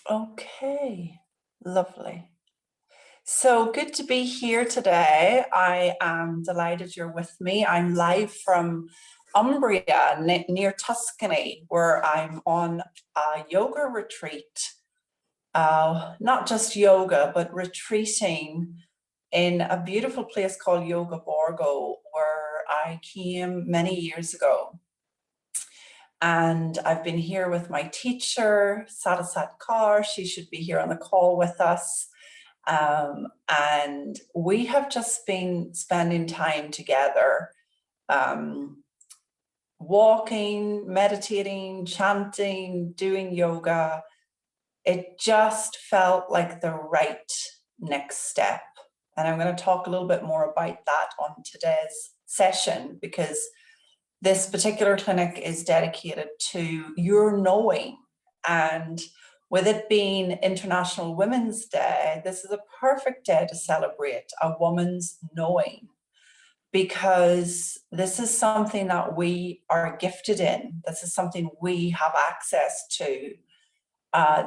Okay, lovely. So good to be here today. I am delighted you're with me. I'm live from Umbria, near Tuscany, where I'm on a yoga retreat. Not just yoga, but retreating in a beautiful place called Yoga Borgo, where I came many years ago. And I've been here with my teacher, Sadasat Kaur. She should be here on the call with us. And we have just been spending time together, um, walking, meditating, chanting, doing yoga. It just felt like the right next step. And I'm going to talk a little bit more about that on today's session, because this particular clinic is dedicated to your knowing. And with it being International Women's Day, this is a perfect day to celebrate a woman's knowing, because this is something that we are gifted in. This is something we have access to.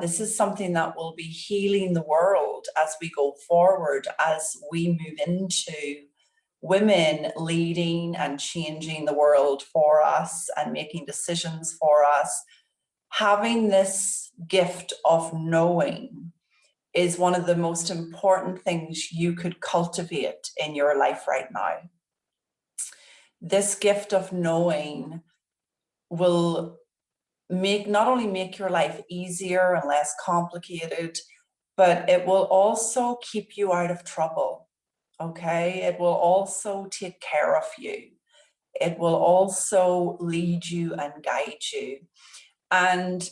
This is something that will be healing the world as we go forward, as we move into women leading and changing the world for us and making decisions for us. Having this gift of knowing is one of the most important things you could cultivate in your life right now. This gift of knowing will not only make your life easier and less complicated, but it will also keep you out of trouble. Okay, it will also take care of you. It will also lead you and guide you. And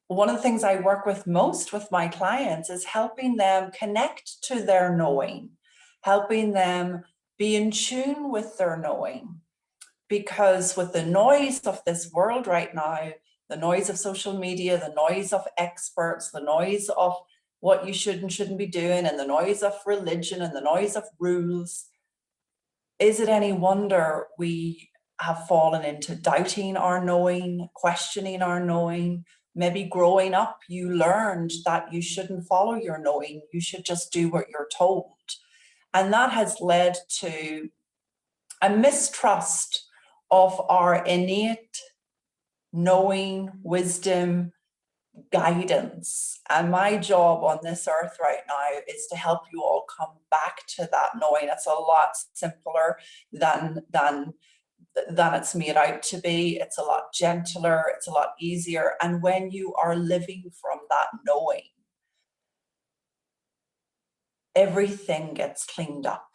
one of the things I work with most with my clients is helping them connect to their knowing, helping them be in tune with their knowing. Because with the noise of this world right now, the noise of social media, the noise of experts, the noise of what you should and shouldn't be doing, and the noise of religion and the noise of rules, is it any wonder we have fallen into doubting our knowing, questioning our knowing? Maybe growing up, you learned that you shouldn't follow your knowing, you should just do what you're told. And that has led to a mistrust of our innate knowing, wisdom, guidance. And my job on this earth right now is to help you all come back to that knowing. It's a lot simpler than it's made out to be. It's a lot gentler, it's a lot easier. And when you are living from that knowing, everything gets cleaned up.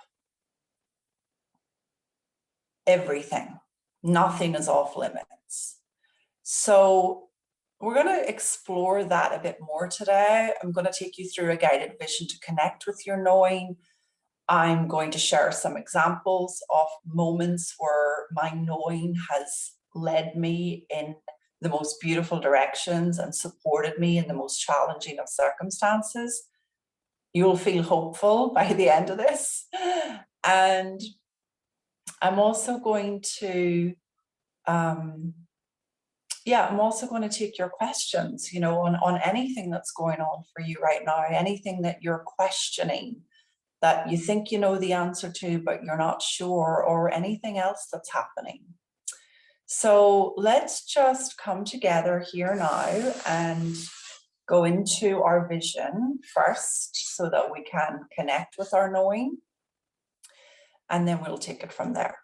Everything. Nothing is off limits. So we're going to explore that a bit more today. I'm going to take you through a guided vision to connect with your knowing. I'm going to share some examples of moments where my knowing has led me in the most beautiful directions and supported me in the most challenging of circumstances. You'll feel hopeful by the end of this. And I'm also going to I'm also going to take your questions, on anything that's going on for you right now, anything that you're questioning, that you think you know the answer to, but you're not sure, or anything else that's happening. So let's just come together here now and go into our vision first so that we can connect with our knowing, and then we'll take it from there.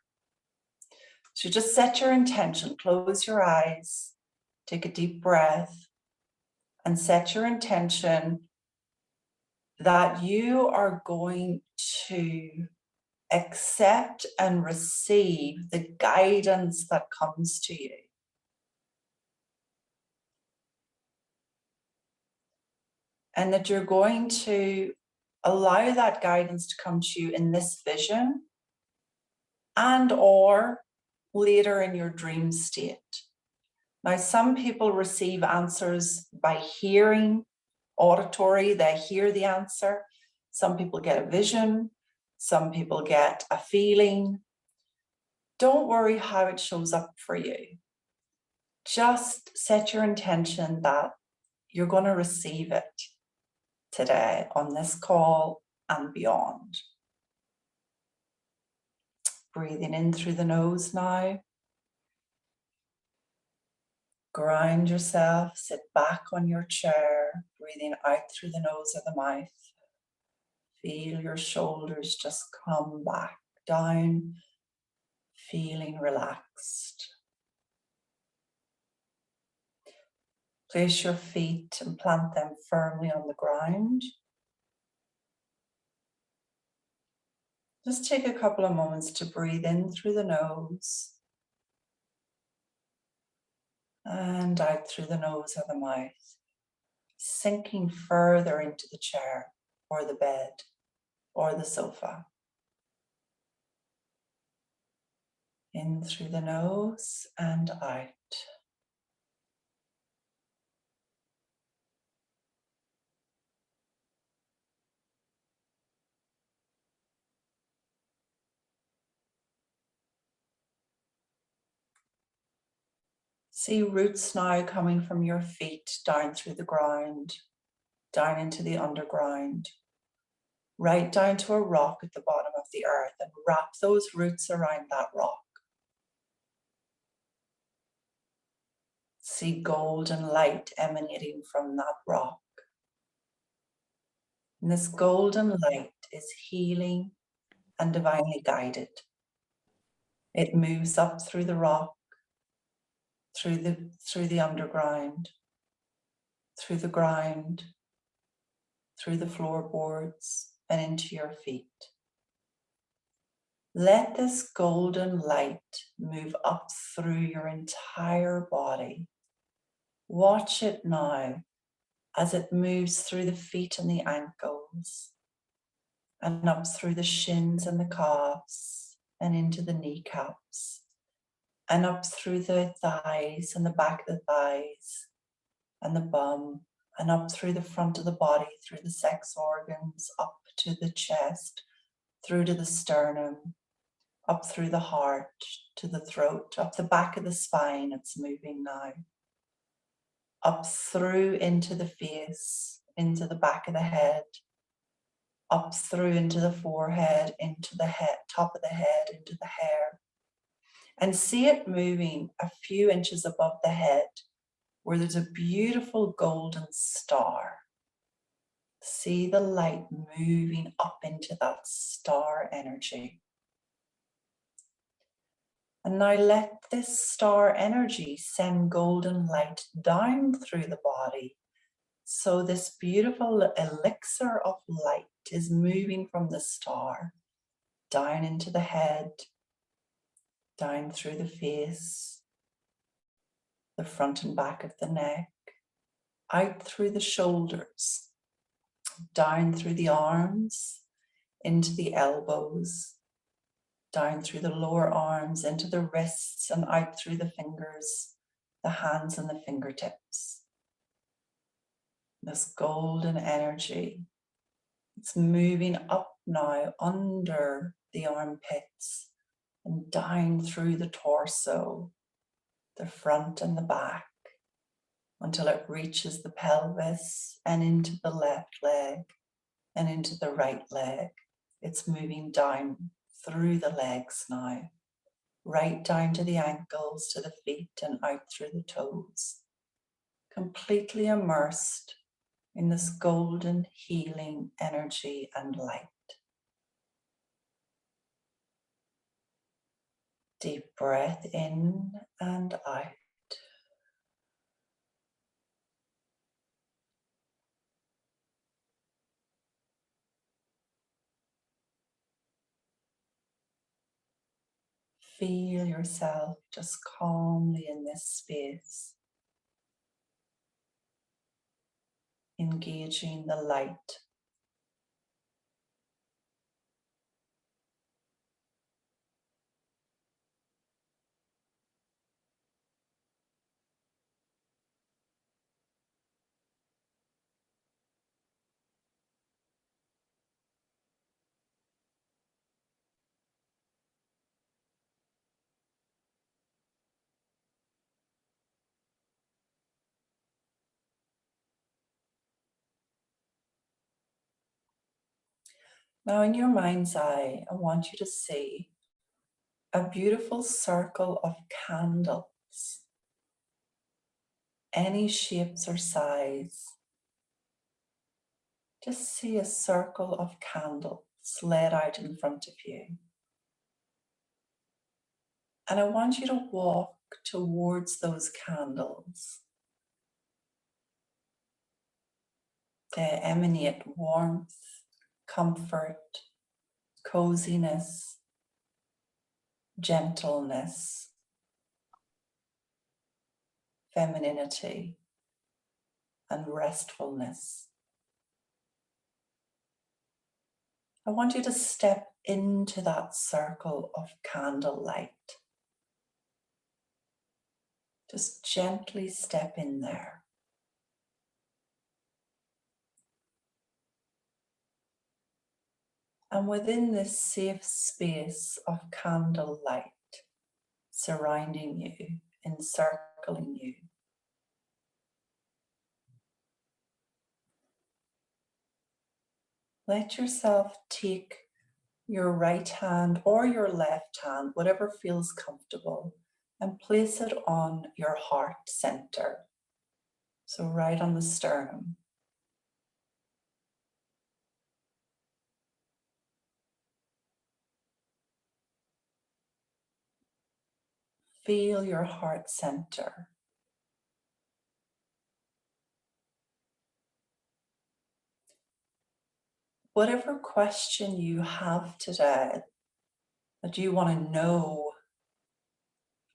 So just set your intention, close your eyes, take a deep breath, and set your intention that you are going to accept and receive the guidance that comes to you. And that you're going to allow that guidance to come to you in this vision and or later in your dream state. Now, some people receive answers by hearing, auditory, they hear the answer. Some people get a vision, some people get a feeling. Don't worry how it shows up for you. Just set your intention that you're going to receive it. today on this call and beyond. Breathing in through the nose now. Ground yourself, sit back on your chair, breathing out through the nose or the mouth. Feel your shoulders just come back down, feeling relaxed. Place your feet and plant them firmly on the ground. Just take a couple of moments to breathe in through the nose and out through the nose or the mouth, sinking further into the chair or the bed or the sofa. In through the nose and out. See roots now coming from your feet down through the ground, down into the underground, right down to a rock at the bottom of the earth, and wrap those roots around that rock. See golden light emanating from that rock. And this golden light is healing and divinely guided. It moves up through the rock, through the underground, through the ground, through the floorboards, and into your feet. Let this golden light move up through your entire body. Watch it now as it moves through the feet and the ankles, and up through the shins and the calves, and into the kneecaps, and up through the thighs and the back of the thighs, and the bum, and up through the front of the body, through the sex organs, up to the chest, through to the sternum, up through the heart, to the throat, up the back of the spine, it's moving now. Up through into the face, into the back of the head, up through into the forehead, into the head, top of the head, into the hair. And see it moving a few inches above the head, where there's a beautiful golden star. See the light moving up into that star energy. And now let this star energy send golden light down through the body. So this beautiful elixir of light is moving from the star down into the head, down through the face, the front and back of the neck, out through the shoulders, down through the arms, into the elbows, down through the lower arms, into the wrists, and out through the fingers, the hands and the fingertips. This golden energy, it's moving up now under the armpits and down through the torso, the front and the back, until it reaches the pelvis and into the left leg and into the right leg. It's moving down through the legs now, right down to the ankles, to the feet, and out through the toes. Completely immersed in this golden healing energy and light. Deep breath in and out. Feel yourself just calmly in this space, engaging the light. Now in your mind's eye, I want you to see a beautiful circle of candles, any shapes or size. Just see a circle of candles laid out in front of you. And I want you to walk towards those candles. They emanate warmth, comfort, coziness, gentleness, femininity, and restfulness. I want you to step into that circle of candlelight. Just gently step in there. And within this safe space of candlelight surrounding you, encircling you, let yourself take your right hand or your left hand, whatever feels comfortable, and place it on your heart center. So right on the sternum. Feel your heart center. Whatever question you have today that you want to know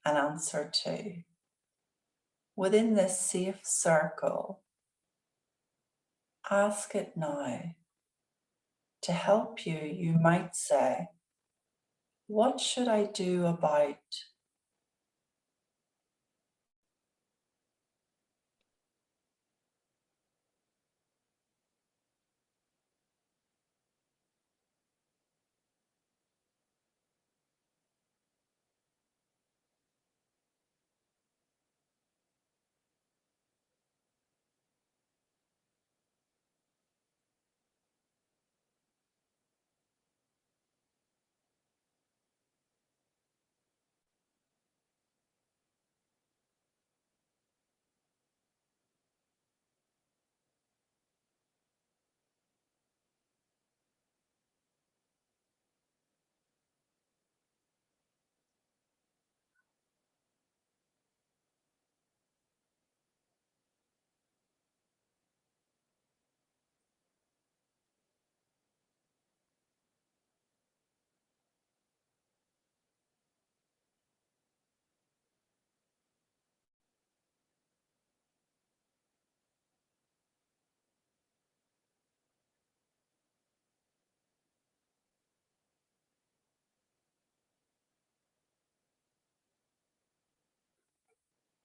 an answer to, within this safe circle, ask it now. To help you, you might say, what should I do about?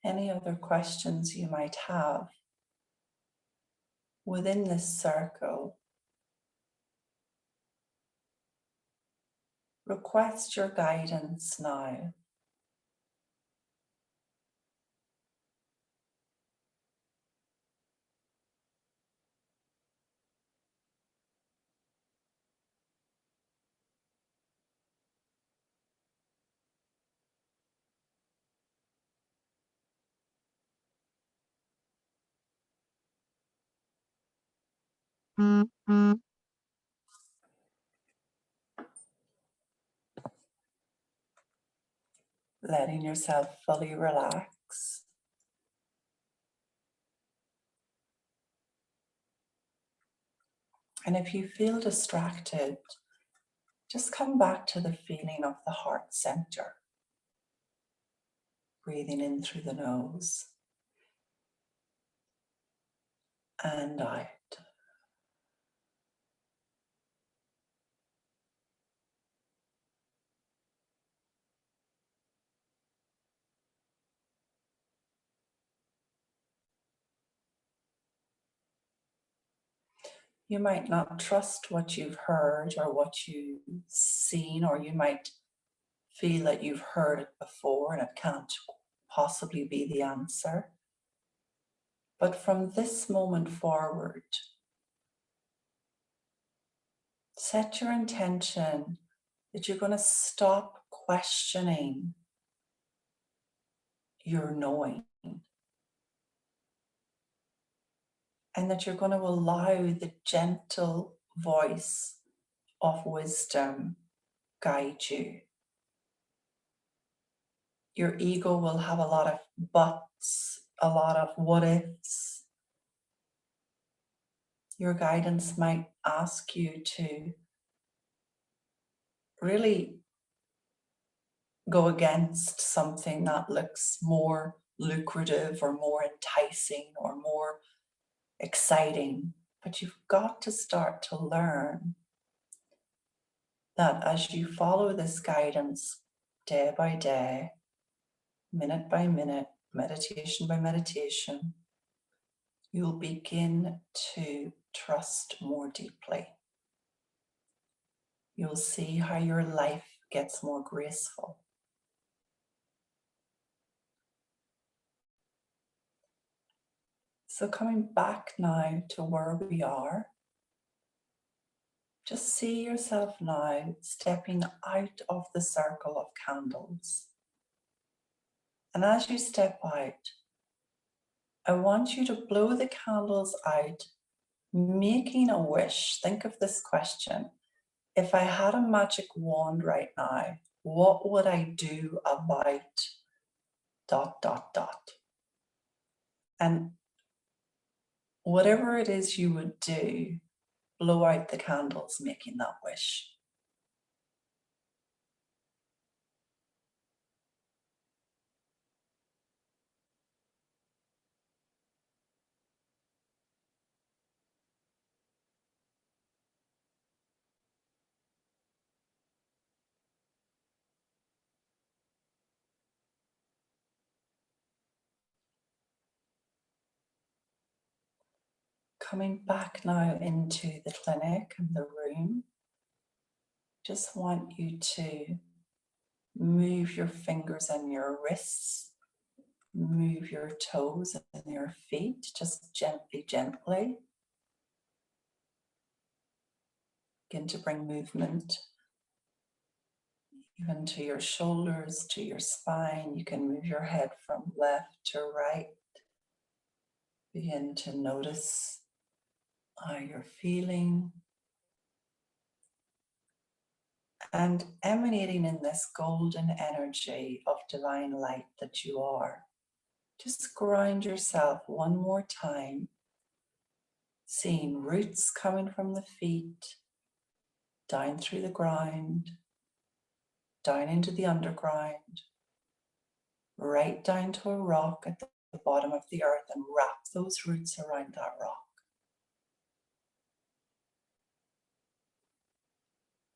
Any other questions you might have within this circle? Request your guidance now. Letting yourself fully relax. And if you feel distracted, just come back to the feeling of the heart center. Breathing in through the nose and out. You might not trust what you've heard or what you've seen, or you might feel that you've heard it before and it can't possibly be the answer. But from this moment forward, set your intention that you're going to stop questioning your knowing, and that you're going to allow the gentle voice of wisdom guide you. Your ego will have a lot of buts, a lot of what ifs. Your guidance might ask you to really go against something that looks more lucrative or more enticing or more exciting. But you've got to start to learn that as you follow this guidance day by day, minute by minute, meditation by meditation, you'll begin to trust more deeply. You'll see how your life gets more graceful. So coming back now to where we are, just see yourself now stepping out of the circle of candles. And as you step out, I want you to blow the candles out, making a wish. Think of this question. If I had a magic wand right now, what would I do about ... And whatever it is you would do, blow out the candles, making that wish. Coming back now into the clinic and the room, just want you to move your fingers and your wrists, move your toes and your feet, just gently, gently. Begin to bring movement even to your shoulders, to your spine. You can move your head from left to right. Begin to notice how you're feeling. And emanating in this golden energy of divine light that you are, just ground yourself one more time, seeing roots coming from the feet, down through the ground, down into the underground, right down to a rock at the bottom of the earth, and wrap those roots around that rock.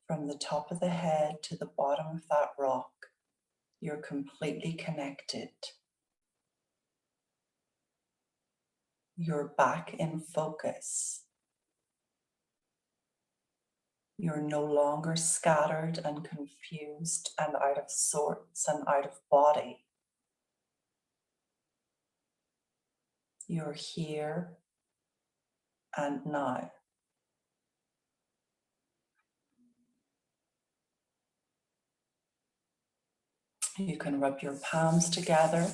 From the top of the head to the bottom of that rock, you're completely connected. You're back in focus. You're no longer scattered and confused and out of sorts and out of body. You're here and now. You can rub your palms together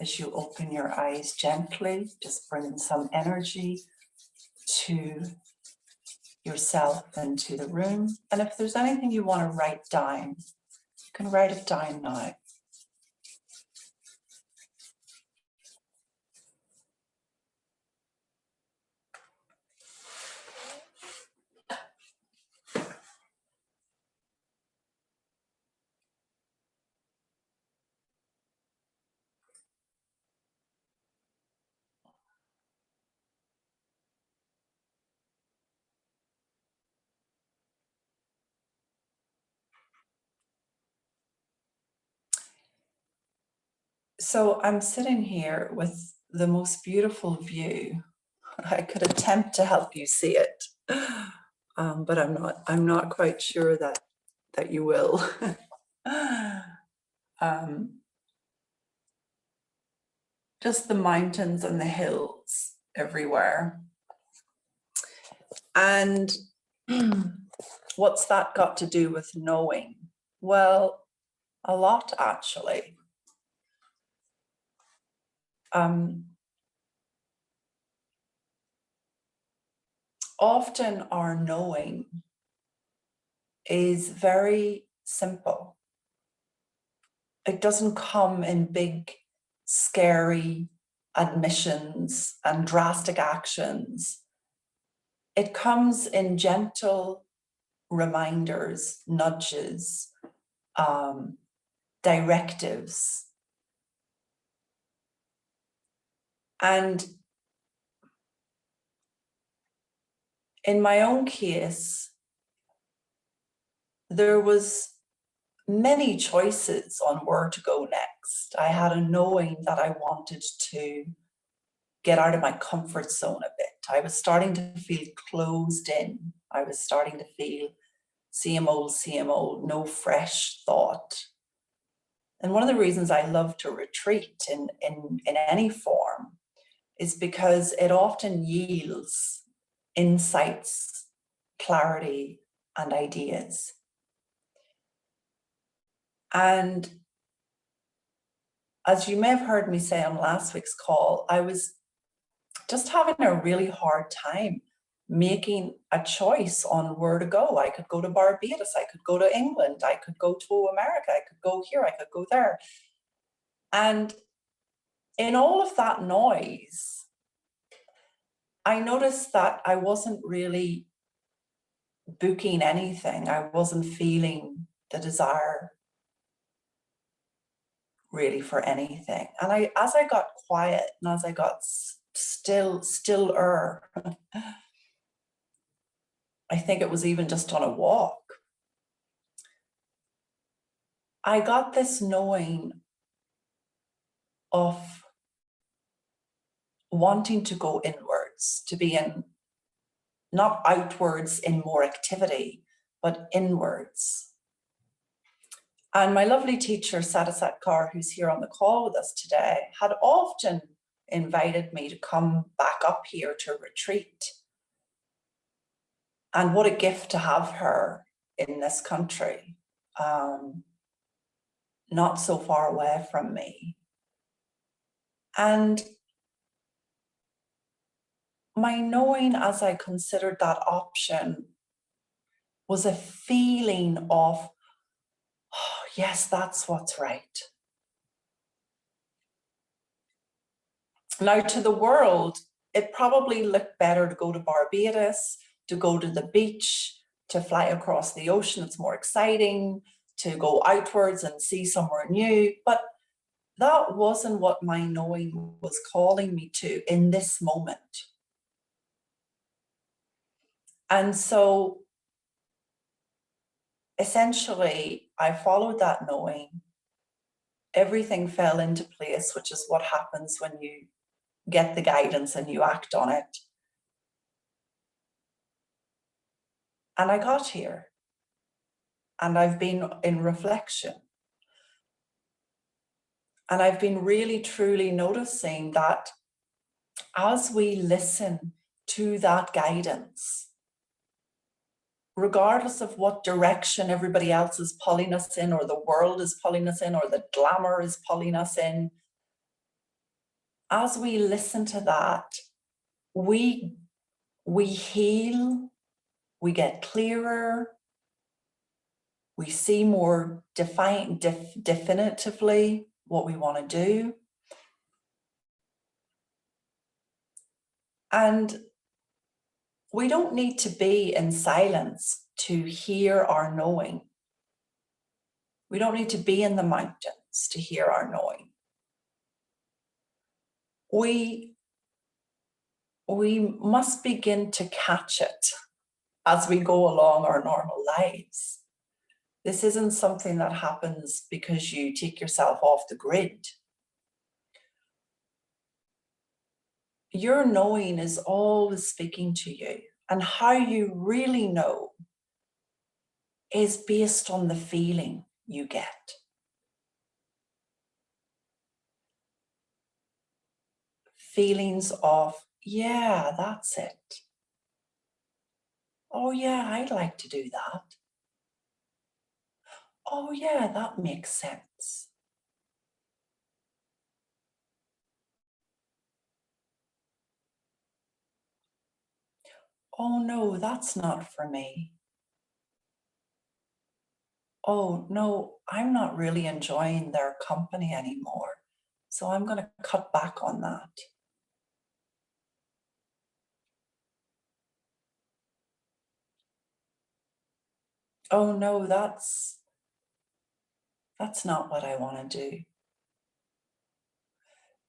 as you open your eyes gently, just bringing some energy to yourself and to the room. And if there's anything you want to write down, you can write it down now. So I'm sitting here with the most beautiful view. I could attempt to help you see it, but I'm not quite sure that you will. Just the mountains and the hills everywhere. And What's that got to do with knowing? Well, a lot, actually. Often our knowing is very simple. It doesn't come in big, scary admissions and drastic actions. It comes in gentle reminders, nudges, directives. And in my own case, there was many choices on where to go next. I had a knowing that I wanted to get out of my comfort zone a bit. I was starting to feel closed in. I was starting to feel same old, no fresh thought. And one of the reasons I love to retreat in any form is because it often yields insights, clarity, and ideas. And as you may have heard me say on last week's call, I was just having a really hard time making a choice on where to go. I could go to Barbados, I could go to England, I could go to America, I could go here, I could go there. And in all of that noise, I noticed that I wasn't really booking anything. I wasn't feeling the desire really for anything. And as I got quiet and as I got stiller, I think it was even just on a walk, I got this knowing of wanting to go inwards, to be in, not outwards in more activity, but inwards. And my lovely teacher, Sadasat Kaur, who's here on the call with us today, had often invited me to come back up here to retreat. And what a gift to have her in this country, not so far away from me. And my knowing as I considered that option was a feeling of, oh, yes, that's what's right. Now, to the world, it probably looked better to go to Barbados, to go to the beach, to fly across the ocean. It's more exciting to go outwards and see somewhere new. But that wasn't what my knowing was calling me to in this moment. And so essentially, I followed that knowing. Everything fell into place, which is what happens when you get the guidance and you act on it. And I got here. And I've been in reflection. And I've been really, truly noticing that as we listen to that guidance, regardless of what direction everybody else is pulling us in, or the world is pulling us in, or the glamour is pulling us in, as we listen to that, we heal, we get clearer, we see more definitively what we want to do. And we don't need to be in silence to hear our knowing. We don't need to be in the mountains to hear our knowing. We must begin to catch it as we go along our normal lives. This isn't something that happens because you take yourself off the grid. Your knowing is always speaking to you, and how you really know is based on the feeling you get. Feelings of, yeah, that's it. Oh yeah, I'd like to do that. Oh yeah, that makes sense. Oh no, that's not for me. Oh no, I'm not really enjoying their company anymore. So I'm going to cut back on that. Oh no, that's not what I want to do.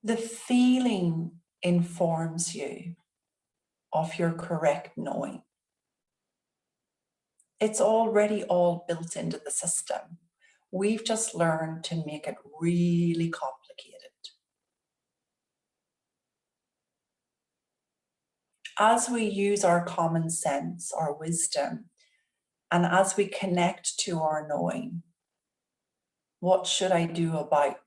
The feeling informs you of your correct knowing. It's already all built into the system. We've just learned to make it really complicated. As we use our common sense, our wisdom, and as we connect to our knowing, what should I do about ...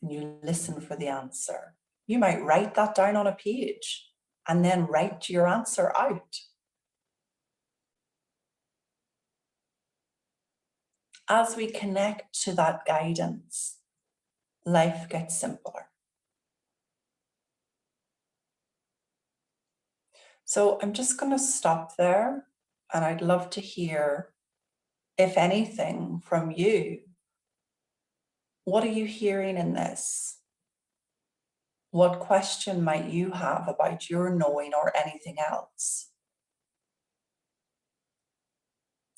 And you listen for the answer. You might write that down on a page and then write your answer out. As we connect to that guidance, life gets simpler. So I'm just going to stop there, and I'd love to hear, if anything, from you. What are you hearing in this? What question might you have about your knowing or anything else?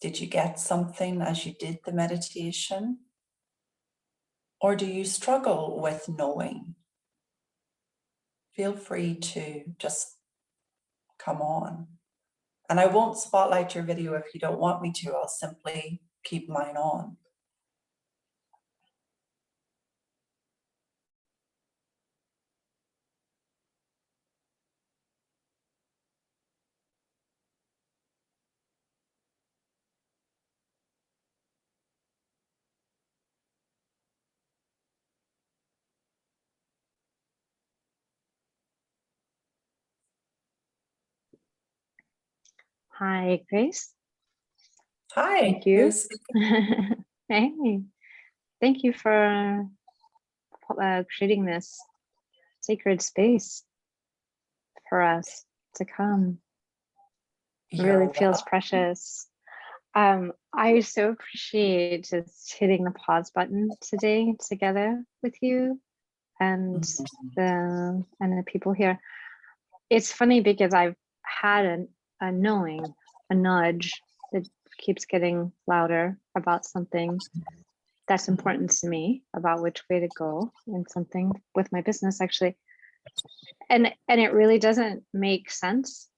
Did you get something as you did the meditation? Or do you struggle with knowing? Feel free to just come on. And I won't spotlight your video if you don't want me to. I'll simply keep mine on. Hi, Grace. Hi. Thank you. Who's speaking? Hey, thank you for creating this sacred space for us to come. It really feels precious. I so appreciate just hitting the pause button today together with you and the people here. It's funny because I've had a knowing, a nudge that keeps getting louder about something that's important to me, about which way to go in something with my business actually. And it really doesn't make sense.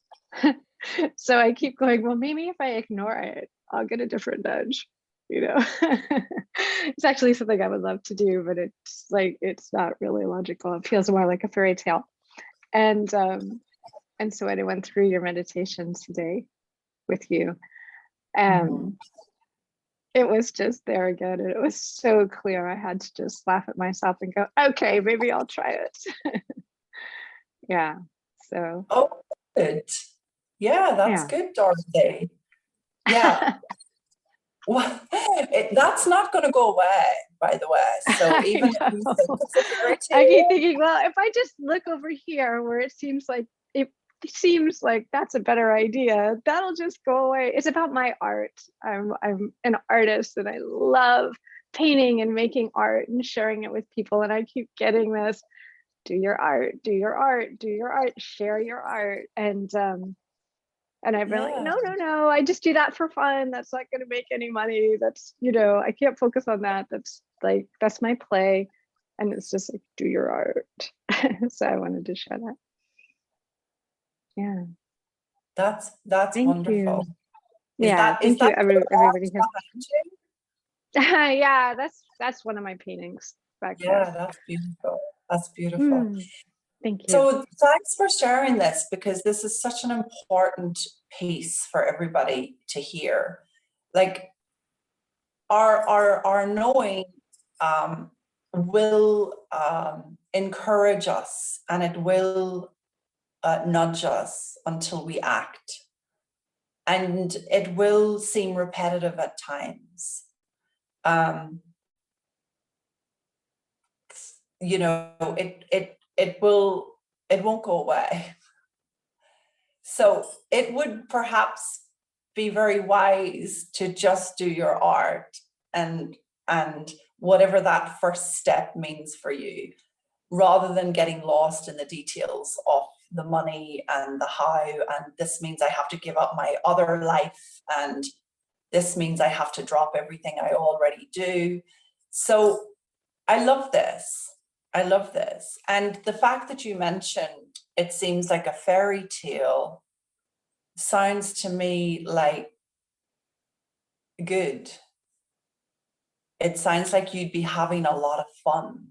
So I keep going, well, maybe if I ignore it, I'll get a different nudge, you know. It's actually something I would love to do, but it's not really logical. It feels more like a fairy tale. And so when I went through your meditation today with you, it was just there again, and it was so clear. I had to just laugh at myself and go, okay, maybe I'll try it. Yeah. So. Oh, good. Yeah, that's good, Dorothy. Yeah. Well, that's not going to go away, by the way. So even if you think it's a fairy tale, I keep thinking, well, if I just look over here where it seems like that's a better idea, that'll just go away. It's about my art. I'm an artist and I love painting and making art and sharing it with people. And I keep getting this, do your art, do your art, do your art, share your art. And I've been like, no, I just do that for fun. That's not going to make any money. That's, I can't focus on that. That's my play. And it's just like, do your art. So I wanted to share that. Yeah. That's Thank wonderful. You. Thank you, everybody here. Yeah, that's one of my paintings back there. Yeah, that's beautiful. That's beautiful. Thank you. So thanks for sharing this, because this is such an important piece for everybody to hear. Like our knowing will encourage us, and it will nudge us until we act. And it will seem repetitive at times. You know, it won't go away. So it would perhaps be very wise to just do your art and whatever that first step means for you, rather than getting lost in the details of the money and the how, and this means I have to give up my other life, and this means I have to drop everything I already do. So I love this. I love this. And the fact that you mentioned it seems like a fairy tale sounds to me like good. It sounds like you'd be having a lot of fun,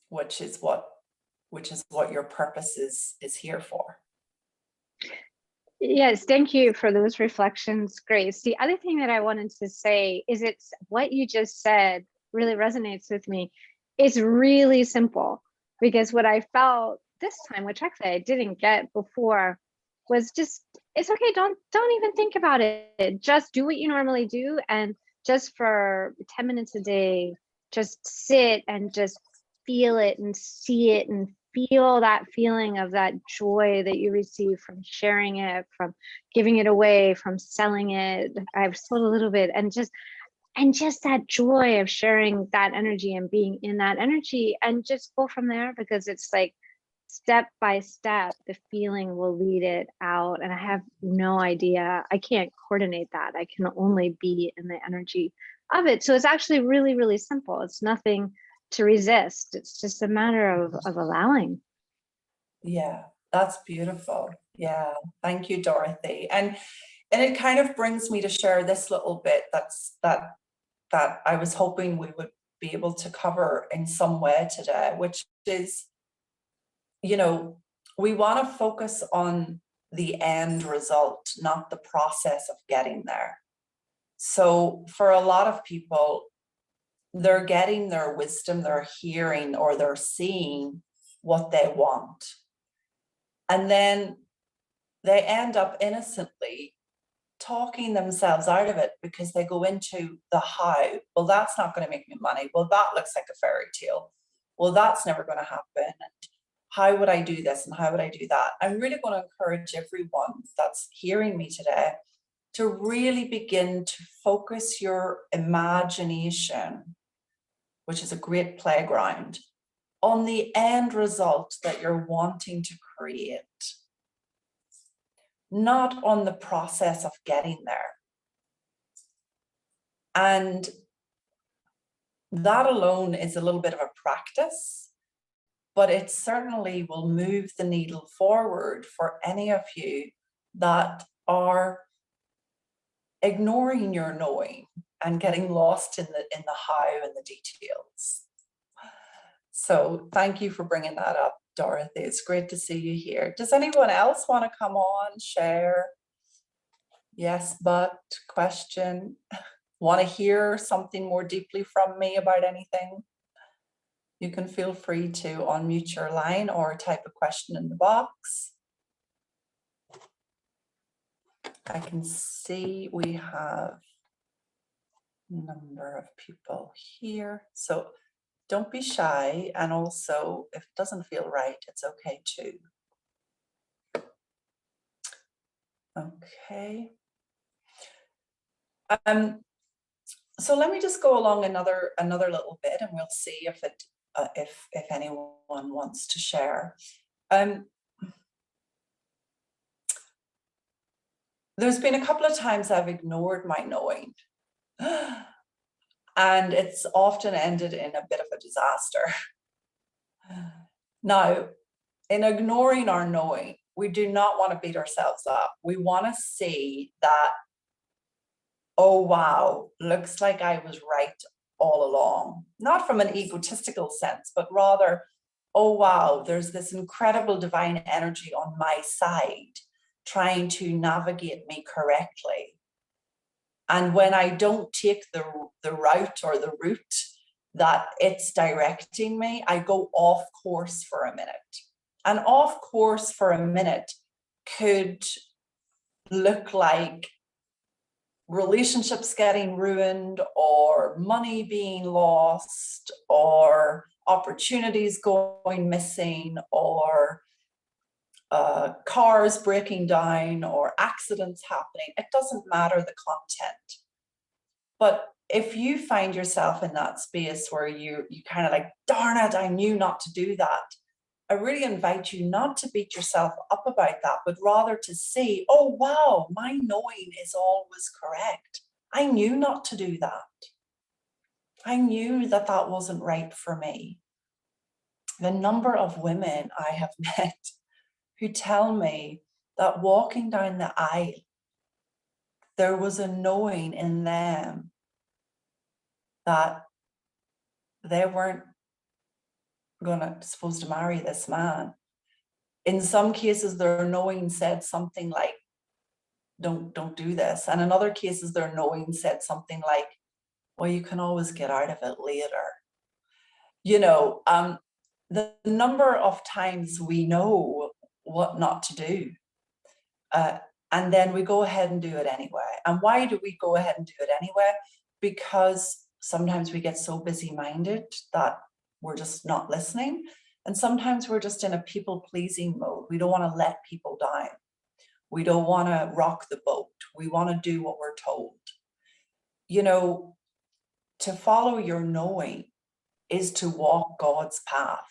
which is what your purpose is here for. Yes, thank you for those reflections, Grace. The other thing that I wanted to say is it's what you just said really resonates with me. It's really simple, because what I felt this time, which actually I didn't get before, was just, it's okay, don't even think about it. Just do what you normally do, and just for 10 minutes a day, just sit and just feel it and see it and feel that feeling of that joy that you receive from sharing it, from giving it away, from selling it. I've sold a little bit, and just that joy of sharing that energy and being in that energy, and just go from there, because it's like step by step, the feeling will lead it out. And I have no idea. I can't coordinate that. I can only be in the energy of it. So it's actually really, really simple. It's nothing to resist. It's just a matter of allowing. Yeah, that's beautiful. Yeah, thank you, Dorothy. And it kind of brings me to share this little bit that I was hoping we would be able to cover in some way today, which is, you know, we want to focus on the end result, not the process of getting there. So for a lot of people, they're getting their wisdom, they're hearing or they're seeing what they want. And then they end up innocently talking themselves out of it because they go into the how. Well, that's not going to make me money. Well, that looks like a fairy tale. Well, that's never going to happen. And how would I do this and how would I do that? I'm really going to encourage everyone that's hearing me today to really begin to focus your imagination, which is a great playground, on the end result that you're wanting to create, not on the process of getting there. And that alone is a little bit of a practice, but it certainly will move the needle forward for any of you that are ignoring your knowing and getting lost in the how and the details. So thank you for bringing that up, Dorothy. It's great to see you here. Does anyone else want to come on, share? Yes, but question. Want to hear something more deeply from me about anything? You can feel free to unmute your line or type a question in the box. I can see we have a number of people here. So don't be shy. And also, if it doesn't feel right, it's okay too. Okay. So let me just go along another little bit, and we'll see if it if anyone wants to share. There's been a couple of times I've ignored my knowing, and it's often ended in a bit of a disaster. Now, in ignoring our knowing, we do not want to beat ourselves up. We want to see that, oh, wow, looks like I was right all along. Not from an egotistical sense, but rather, oh, wow, there's this incredible divine energy on my side trying to navigate me correctly. And when I don't take the route or the route that it's directing me, I go off course for a minute. And off course for a minute could look like relationships getting ruined, or money being lost, or opportunities going missing, or cars breaking down, or accidents happening. It doesn't matter the content. But if you find yourself in that space where you kind of like, darn it, I knew not to do that, I really invite you not to beat yourself up about that, but rather to see, oh, wow, my knowing is always correct. I knew not to do that. I knew that that wasn't right for me. The number of women I have met who tell me that walking down the aisle, there was a knowing in them that they weren't supposed to marry this man. In some cases, their knowing said something like, don't do this. And in other cases, their knowing said something like, well, you can always get out of it later. You know, the number of times we know what not to do, and then we go ahead and do it anyway. And why do we go ahead and do it anyway? Because sometimes we get so busy-minded that we're just not listening. And sometimes we're just in a people-pleasing mode. We don't want to let people down. We don't want to rock the boat. We want to do what we're told. You know, to follow your knowing is to walk God's path.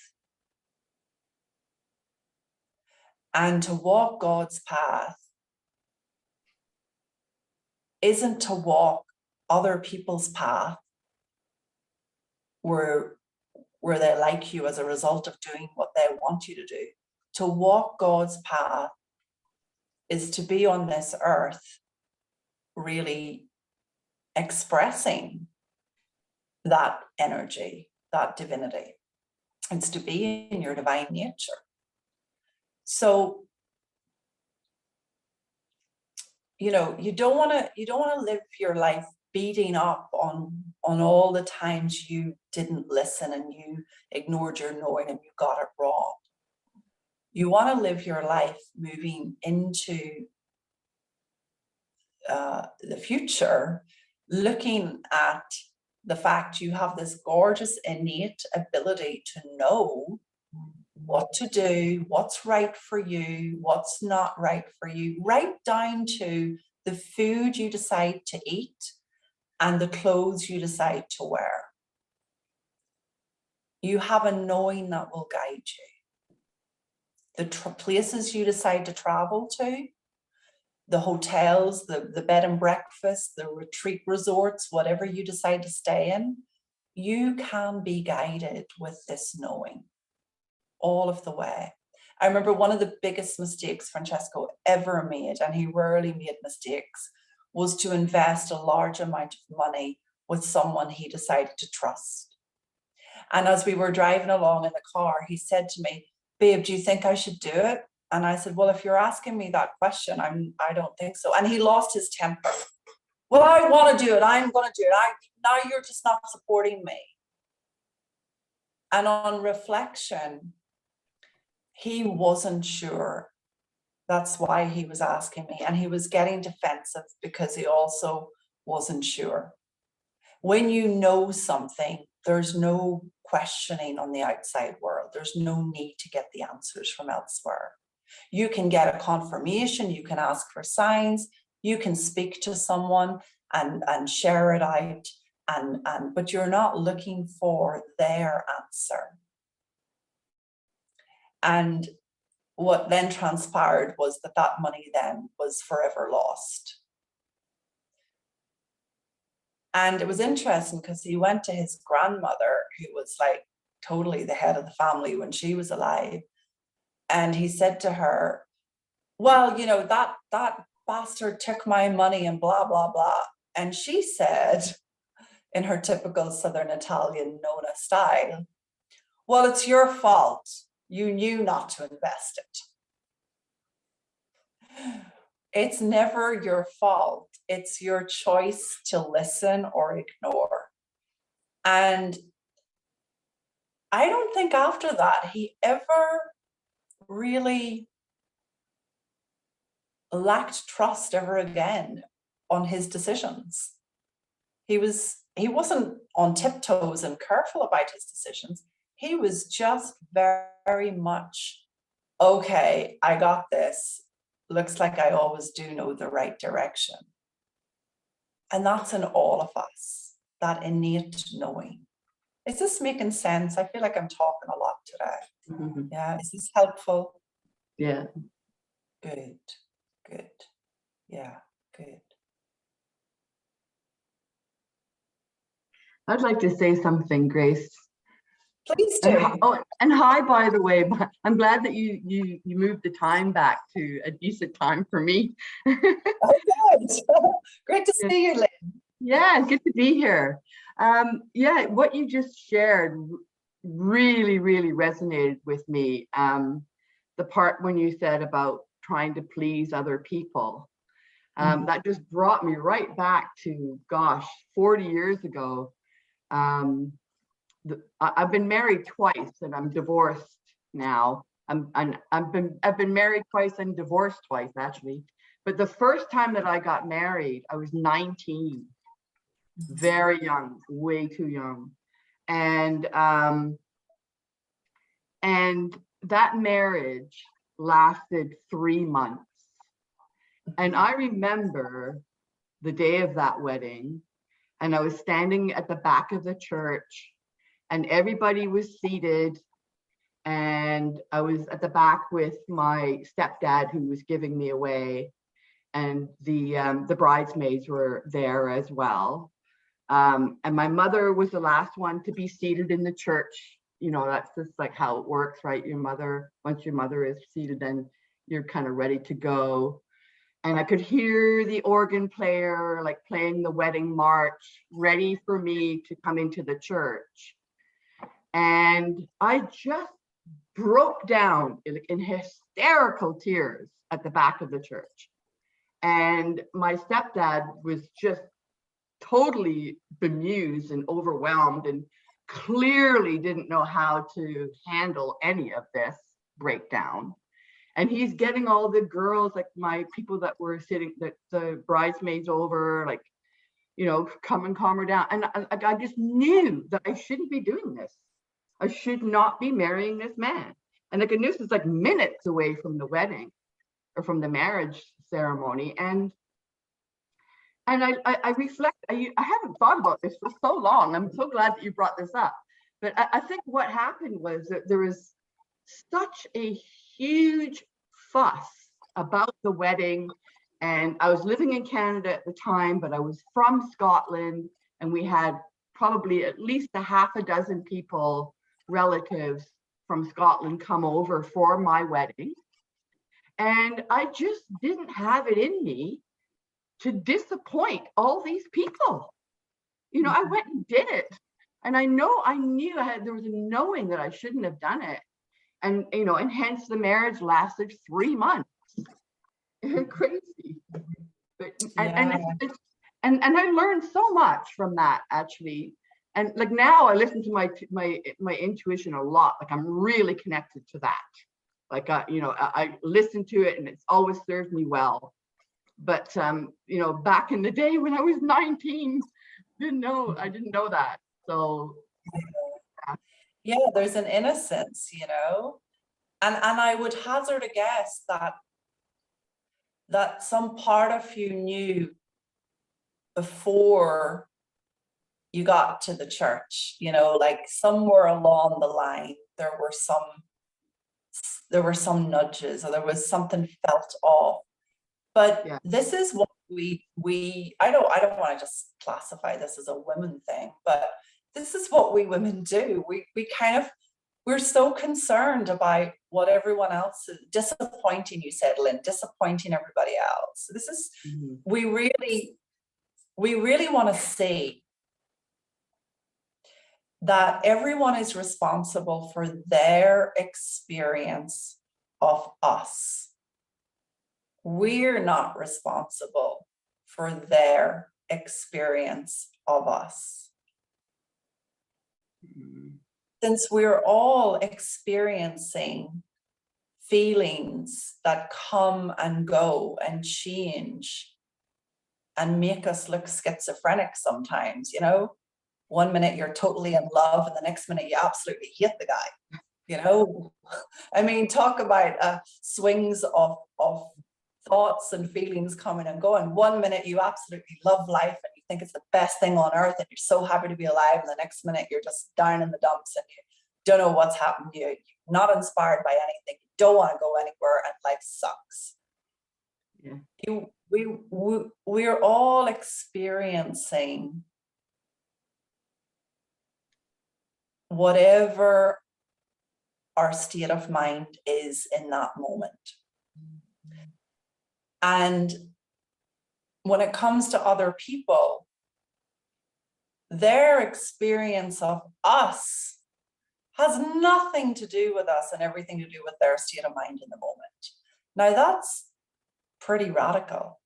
And to walk God's path isn't to walk other people's path where they like you as a result of doing what they want you to do. To walk God's path is to be on this earth really expressing that energy, that divinity. It's to be in your divine nature. So, you know, you don't want to live your life beating up on all the times you didn't listen and you ignored your knowing and you got it wrong. You want to live your life moving into the future, looking at the fact you have this gorgeous innate ability to know what to do, what's right for you, what's not right for you, right down to the food you decide to eat and the clothes you decide to wear. You have a knowing that will guide you. The places you decide to travel to, the hotels, the bed and breakfast, the retreat resorts, whatever you decide to stay in, you can be guided with this knowing all of the way. I remember one of the biggest mistakes Francesco ever made, and he rarely made mistakes, was to invest a large amount of money with someone he decided to trust. And as we were driving along in the car, he said to me, babe, do you think I should do it? And I said, well, if you're asking me that question, I don't think so. And he lost his temper. Well, I want to do it. I'm going to do it. Now you're just not supporting me. And on reflection, he wasn't sure. That's why he was asking me. And he was getting defensive because he also wasn't sure. When you know something, there's no questioning on the outside world. There's no need to get the answers from elsewhere. You can get a confirmation, you can ask for signs, you can speak to someone and share it out, but you're not looking for their answer. And what then transpired was that money then was forever lost. And it was interesting because he went to his grandmother, who was like totally the head of the family when she was alive. And he said to her, well, you know, that bastard took my money and blah, blah, blah. And she said, in her typical Southern Italian Nona style, well, it's your fault. You knew not to invest it. It's never your fault. It's your choice to listen or ignore. And I don't think after that he ever really lacked trust ever again on his decisions. He wasn't on tiptoes and careful about his decisions. He was just very, very much, okay, I got this. Looks like I always do know the right direction. And that's in all of us, that innate knowing. Is this making sense? I feel like I'm talking a lot today. Yeah, is this helpful? Yeah. Good, good. Yeah, good. I'd like to say something, Grace. Please And, do. and hi, by the way. I'm glad that you moved the time back to a decent time for me. Oh, good. Great to see you, Lynn. Yeah, good to be here. Yeah, what you just shared really, really resonated with me. The part when you said about trying to please other people, that just brought me right back to, gosh, 40 years ago. I've been married twice and I'm divorced now. I've been married twice and divorced twice, actually. But the first time that I got married, I was 19, very young, way too young. And that marriage lasted 3 months. And I remember the day of that wedding, and I was standing at the back of the church and everybody was seated, and I was at the back with my stepdad who was giving me away, and the bridesmaids were there as well. And my mother was the last one to be seated in the church. You know, that's just like how it works, right? Once your mother is seated, then you're kind of ready to go. And I could hear the organ player like playing the wedding march, ready for me to come into the church. And I just broke down in hysterical tears at the back of the church. And my stepdad was just totally bemused and overwhelmed and clearly didn't know how to handle any of this breakdown. And he's getting all the girls, like my people that were sitting, the bridesmaids over, like, you know, come and calm her down. And I just knew that I shouldn't be doing this. I should not be marrying this man. And like, this is like minutes away from the wedding or from the marriage ceremony. And I reflect, I haven't thought about this for so long. I'm so glad that you brought this up. But I think what happened was that there was such a huge fuss about the wedding. And I was living in Canada at the time, but I was from Scotland, and we had probably at least a half a dozen people, relatives from Scotland, come over for my wedding. And I just didn't have it in me to disappoint all these people. You know, I went and did it. And I knew there was a knowing that I shouldn't have done it. And, you know, and hence the marriage lasted 3 months. Crazy. But, and I learned so much from that, actually. And like now I listen to my intuition a lot. Like I'm really connected to that. Like, you know, I listen to it and it's always served me well. But, you know, back in the day when I was 19, I didn't know that. So. Yeah, there's an innocence, you know, and I would hazard a guess that some part of you knew before you got to the church, you know, like somewhere along the line, there were some nudges, or there was something felt off. But yeah, this is what I don't want to just classify this as a women thing, but this is what we women do. We're so concerned about what everyone else is disappointing, you said, Lynn, disappointing everybody else. This is, we really want to see that everyone is responsible for their experience of us. We're not responsible for their experience of us. Since we're all experiencing feelings that come and go and change and make us look schizophrenic sometimes, you know? One minute you're totally in love and the next minute you absolutely hate the guy, you know? I mean, talk about swings of thoughts and feelings coming and going. One minute you absolutely love life and you think it's the best thing on earth and you're so happy to be alive, and the next minute you're just down in the dumps and you don't know what's happened to you. You're not inspired by anything. You don't want to go anywhere and life sucks. Yeah. We're all experiencing whatever our state of mind is in that moment. And when it comes to other people, their experience of us has nothing to do with us and everything to do with their state of mind in the moment. Now that's pretty radical.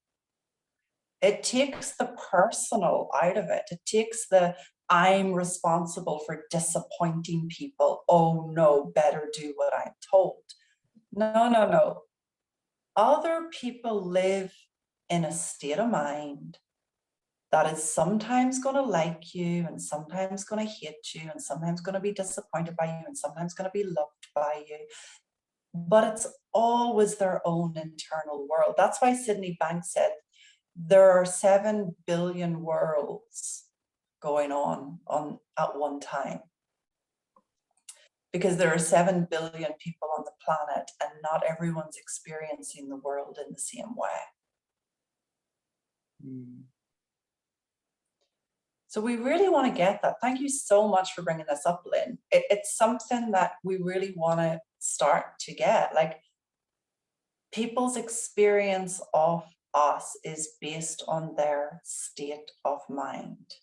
It takes the personal out of it. It takes the I'm responsible for disappointing people. Oh no, better do what I'm told. No. Other people live in a state of mind that is sometimes going to like you and sometimes going to hate you and sometimes going to be disappointed by you and sometimes going to be loved by you. But it's always their own internal world. That's why Sydney Banks said there are 7 billion worlds going on at one time, because there are 7 billion people on the planet and not everyone's experiencing the world in the same way. So we really want to get that. Thank you so much for bringing this up, Lynn. It's something that we really want to start to get. Like, people's experience of us is based on their state of mind.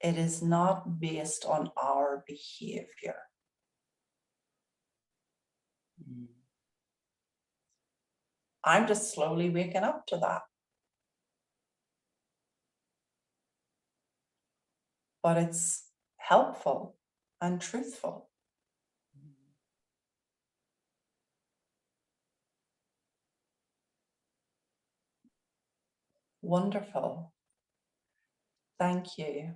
It is not based on our behavior. I'm just slowly waking up to that. But it's helpful and truthful. Wonderful. Thank you.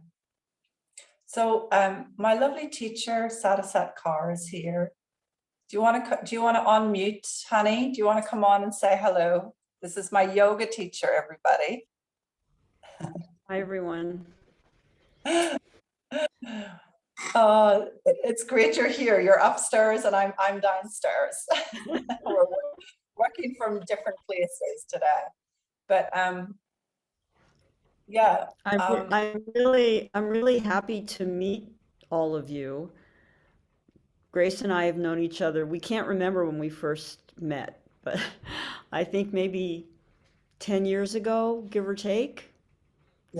So my lovely teacher, Sadasat Kaur, is here. Do you want to unmute, honey? Do you want to come on and say hello? This is my yoga teacher, everybody. Hi, everyone. It's great you're here. You're upstairs and I'm downstairs. We're working from different places today. But yeah. I'm really happy to meet all of you. Grace and I have known each other. We can't remember when we first met, but I think maybe 10 years ago, give or take,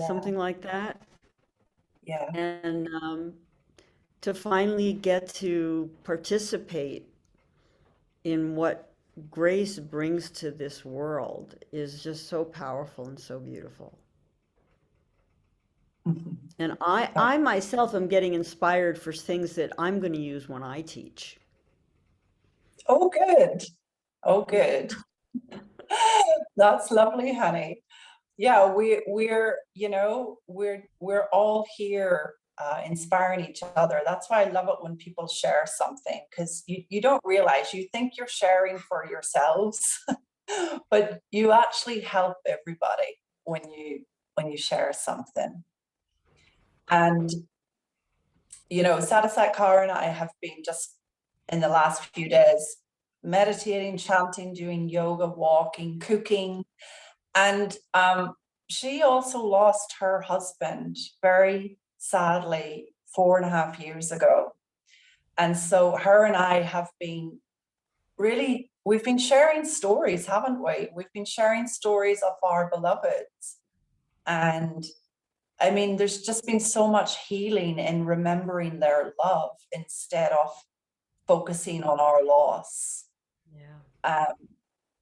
something like that. Yeah. And to finally get to participate in what Grace brings to this world is just so powerful and so beautiful. And I myself am getting inspired for things that I'm going to use when I teach. Oh, good. Oh, good. That's lovely, honey. Yeah, we're all here inspiring each other. That's why I love it when people share something, because you don't realize, you think you're sharing for yourselves, but you actually help everybody when you share something. And Sadasat Kaur and I have been just in the last few days meditating, chanting, doing yoga, walking, cooking. And she also lost her husband very sadly 4.5 years ago. And so her and I have been we've been sharing stories, haven't we? We've been sharing stories of our beloveds. And I mean, there's just been so much healing in remembering their love instead of focusing on our loss. Yeah.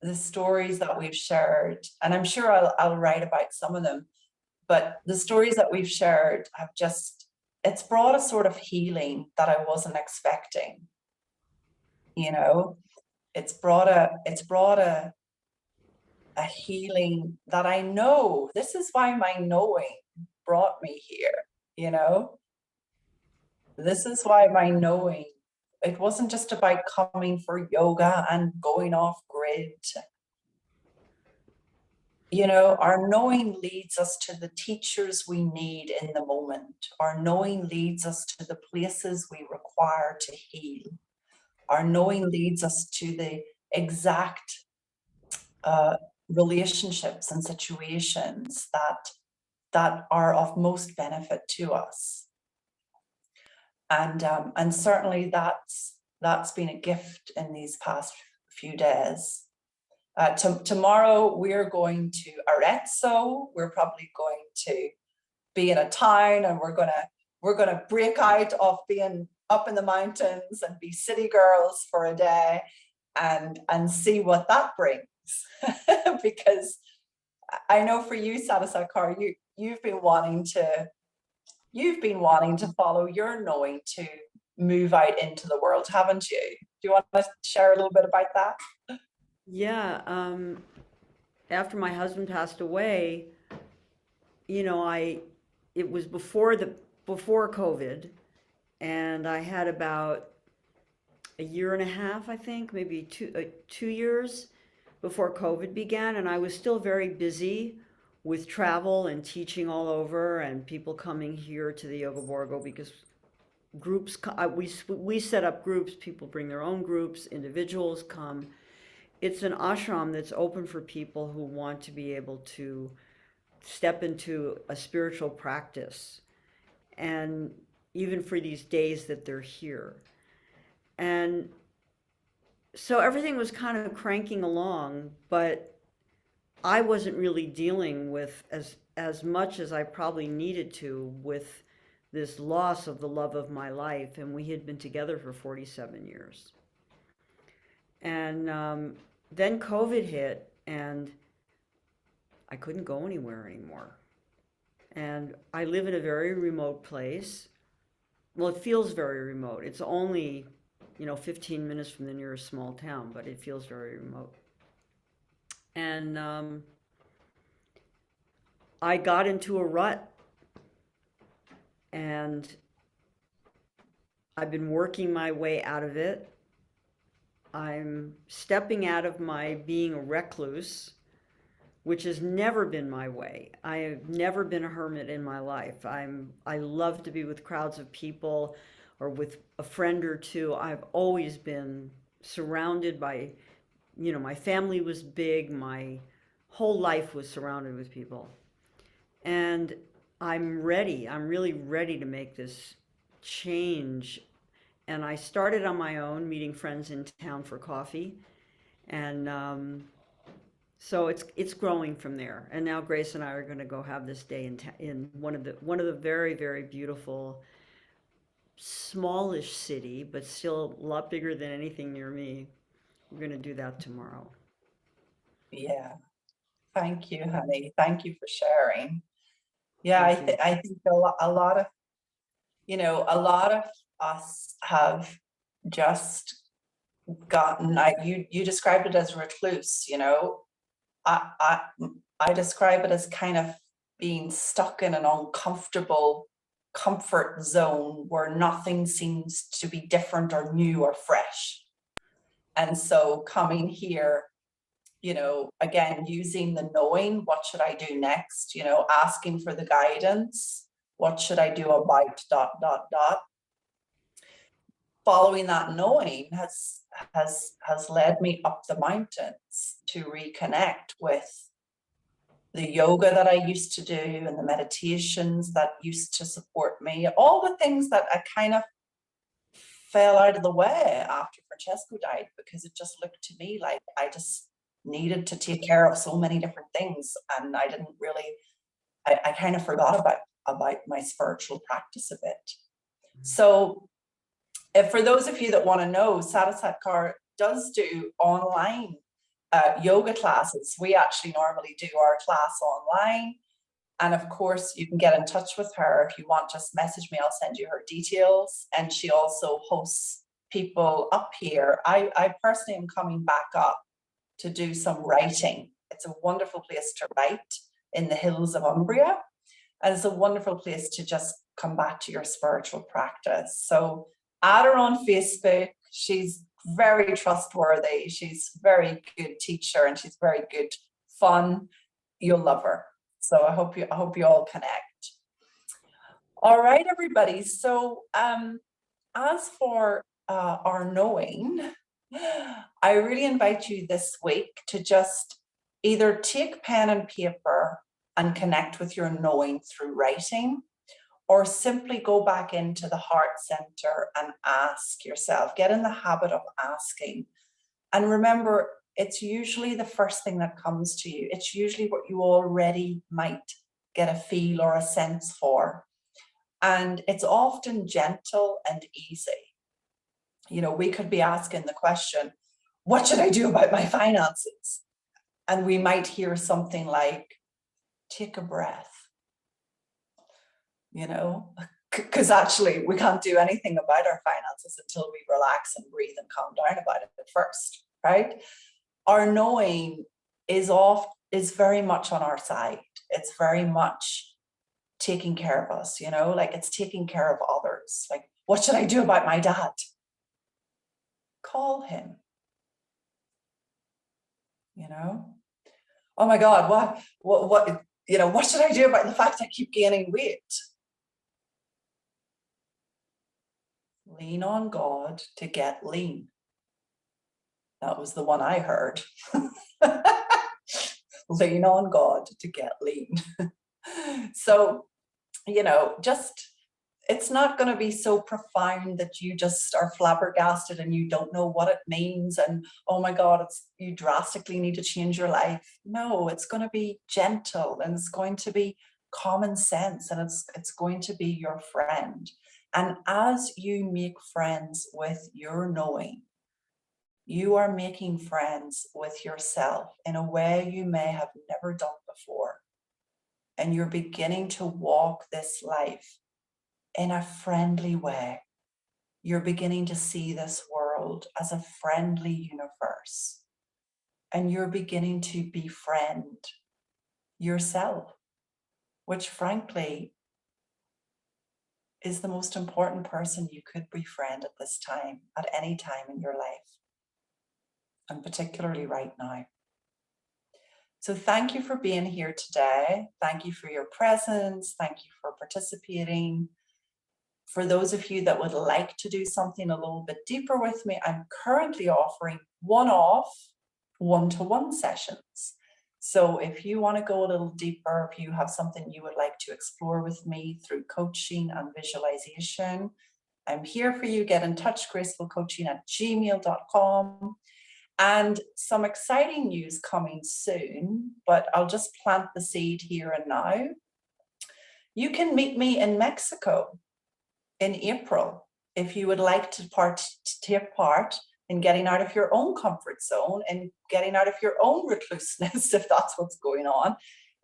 The stories that we've shared, and I'm sure I'll write about some of them, but the stories that we've shared have it's brought a sort of healing that I wasn't expecting, it's brought a healing that I know. This is why my knowing brought me here, you know? This is why my knowing, it wasn't just about coming for yoga and going off grid. You know, our knowing leads us to the teachers we need in the moment. Our knowing leads us to the places we require to heal. Our knowing leads us to the exact relationships and situations that are of most benefit to us. And certainly that's been a gift in these past few days. Tomorrow we're going to Arezzo. We're probably going to be in a town, and we're gonna break out of being up in the mountains and be city girls for a day, and see what that brings. Because I know for you, Sadhguru Kaur, you've been wanting to follow your knowing to move out into the world, haven't you? Do you want to share a little bit about that? Yeah, after my husband passed away, you know, it was before COVID, and I had about a year and a half, I think, maybe 2 years before COVID began, and I was still very busy with travel and teaching all over, and people coming here to the Yoga Borgo because groups, we set up groups, people bring their own groups, individuals come. It's an ashram that's open for people who want to be able to step into a spiritual practice, and even for these days that they're here. And so everything was kind of cranking along, but I wasn't really dealing with as much as I probably needed to with this loss of the love of my life, and we had been together for 47 years. And then COVID hit, and I couldn't go anywhere anymore. And I live in a very remote place. Well, it feels very remote. It's only, 15 minutes from the nearest small town, but it feels very remote. And I got into a rut, and I've been working my way out of it. I'm stepping out of my being a recluse, which has never been my way. I have never been a hermit in my life. I love to be with crowds of people or with a friend or two. I've always been surrounded by, my family was big, my whole life was surrounded with people. And I'm really ready to make this change. And I started on my own, meeting friends in town for coffee. And so it's growing from there. And now Grace and I are going to go have this day in one of the very, very beautiful, smallish city, but still a lot bigger than anything near me. We're going to do that tomorrow. Yeah. Thank you, honey. Thank you for sharing. Yeah, I think a lot of, a lot of us have just gotten, you described it as recluse, I describe it as kind of being stuck in an uncomfortable comfort zone where nothing seems to be different or new or fresh. And so coming here, again, using the knowing, what should I do next? Asking for the guidance, what should I do about ... Following that knowing has led me up the mountains to reconnect with the yoga that I used to do and the meditations that used to support me, all the things that I kind of fell out of the way after Francesco died, because it just looked to me like I just needed to take care of so many different things, and I didn't really, I kind of forgot about my spiritual practice a bit. So for those of you that want to know, Sadhguru Kaur does do online yoga classes. We actually normally do our class online. And of course, you can get in touch with her if you want. Just message me, I'll send you her details. And she also hosts people up here, I personally am coming back up to do some writing. It's a wonderful place to write in the hills of Umbria. And it's a wonderful place to just come back to your spiritual practice. So add her on Facebook. She's very trustworthy. She's a very good teacher and she's very good fun. You'll love her. So I hope you all connect. All right, everybody. So as for our knowing, I really invite you this week to just either take pen and paper and connect with your knowing through writing, or simply go back into the heart center and ask yourself, get in the habit of asking. And remember, it's usually the first thing that comes to you. It's usually what you already might get a feel or a sense for. And it's often gentle and easy. You know, we could be asking the question, what should I do about my finances? And we might hear something like, take a breath, you know, because actually we can't do anything about our finances until we relax and breathe and calm down about it first, right? Our knowing is very much on our side. It's very much taking care of us, you know, like it's taking care of others. Like, what should I do about my dad? Call him, you know. Oh my God, what, you know, what should I do about the fact I keep gaining weight? Lean on God to get lean. That was the one I heard. Lean on God to get lean. So, you know, just, it's not going to be so profound that you just are flabbergasted and you don't know what it means and, oh my God, you drastically need to change your life. No, it's going to be gentle and it's going to be common sense and it's going to be your friend. And as you make friends with your knowing, you are making friends with yourself in a way you may have never done before. And you're beginning to walk this life in a friendly way. You're beginning to see this world as a friendly universe. And you're beginning to befriend yourself, which frankly is the most important person you could befriend at this time, at any time in your life, and particularly right now. So thank you for being here today. Thank you for your presence. Thank you for participating. For those of you that would like to do something a little bit deeper with me, I'm currently offering one-off, one-to-one sessions. So if you want to go a little deeper, if you have something you would like to explore with me through coaching and visualization, I'm here for you. Get in touch, gracefulcoaching@gmail.com. And some exciting news coming soon, but I'll just plant the seed here and now. You can meet me in Mexico in April if you would like to take part in getting out of your own comfort zone and getting out of your own recluseness, if that's what's going on,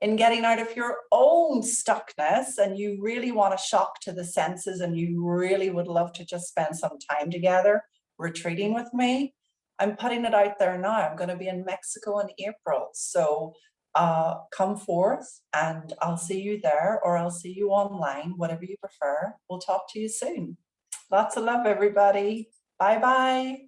in getting out of your own stuckness, and you really want a shock to the senses and you really would love to just spend some time together retreating with me. I'm putting it out there now. I'm going to be in Mexico in April. So come forth and I'll see you there, or I'll see you online, whatever you prefer. We'll talk to you soon. Lots of love, everybody. Bye-bye.